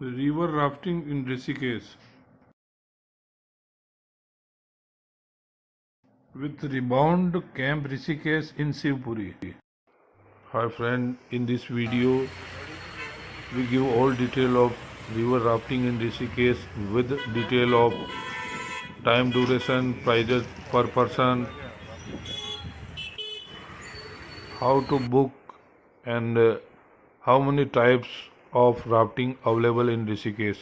River rafting in Rishikesh with Rebound Camp Rishikesh in Shivpuri. Hi friend, in this video we give all detail of river rafting in Rishikesh with detail of time, duration, prices per person, how to book and how many types of rafting available in Rishikesh.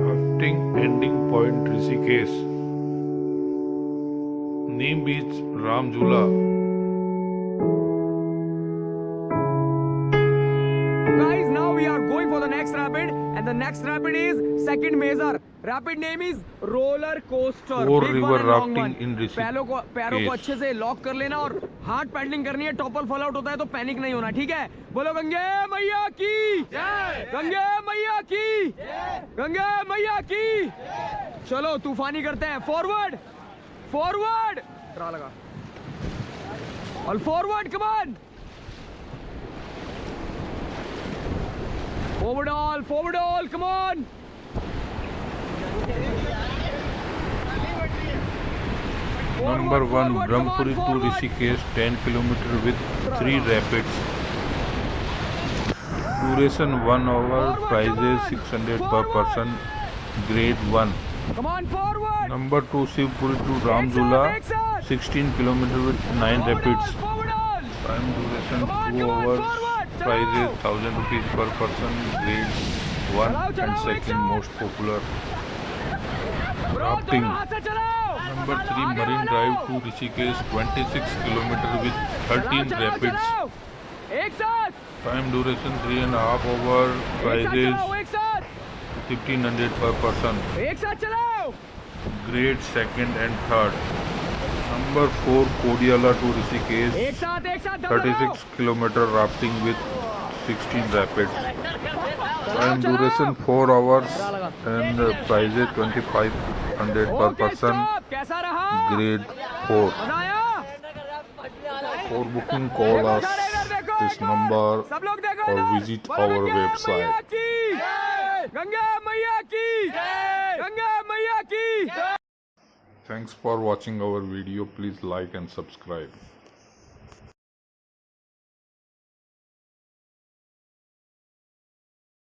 Rafting ending point Rishikesh. Name beach Ramjula. Guys, now we are going for the next rapid, and the next rapid is second major. Rapid name is roller coaster. Four Big river one and long rafting one. in पैरों को Rishikesh. अच्छे से lock कर लेना और hard paddling करनी है. Topple fall out होता है तो पैनिक नहीं होना, ठीक है? बोलो गंगे मैया की जय, गंगे मैया की जय, गंगे मैया की. चलो तूफानी करते हैं. फॉरवर्ड फॉरवर्ड ट्रा लगा और forward come on. Forward all, come on! Number 1 Brahmpuri to Rishikesh 10 km with 3 rapids. Duration 1 hour, prices 600 per person, grade 1. Come on, forward! Number 2 Shivpuri to Ramjula 16 km with 9 rapids. Time duration 2 hours. Prices 1000 rupees per person, grade 1 and second most popular. Rafting. Number 3 Marine Drive to Rishikesh 26 km with 13 rapids. Time duration 3.5 hours. Prices 1500 per person. Grade 2nd and 3rd. Number 4 Kodiala to Rishikesh 36 km rafting with 16 rapids. Time duration 4 hours and prices 2500 per person, grade 4. For booking call us this number or visit our website. Thanks for watching our video. Please like and subscribe.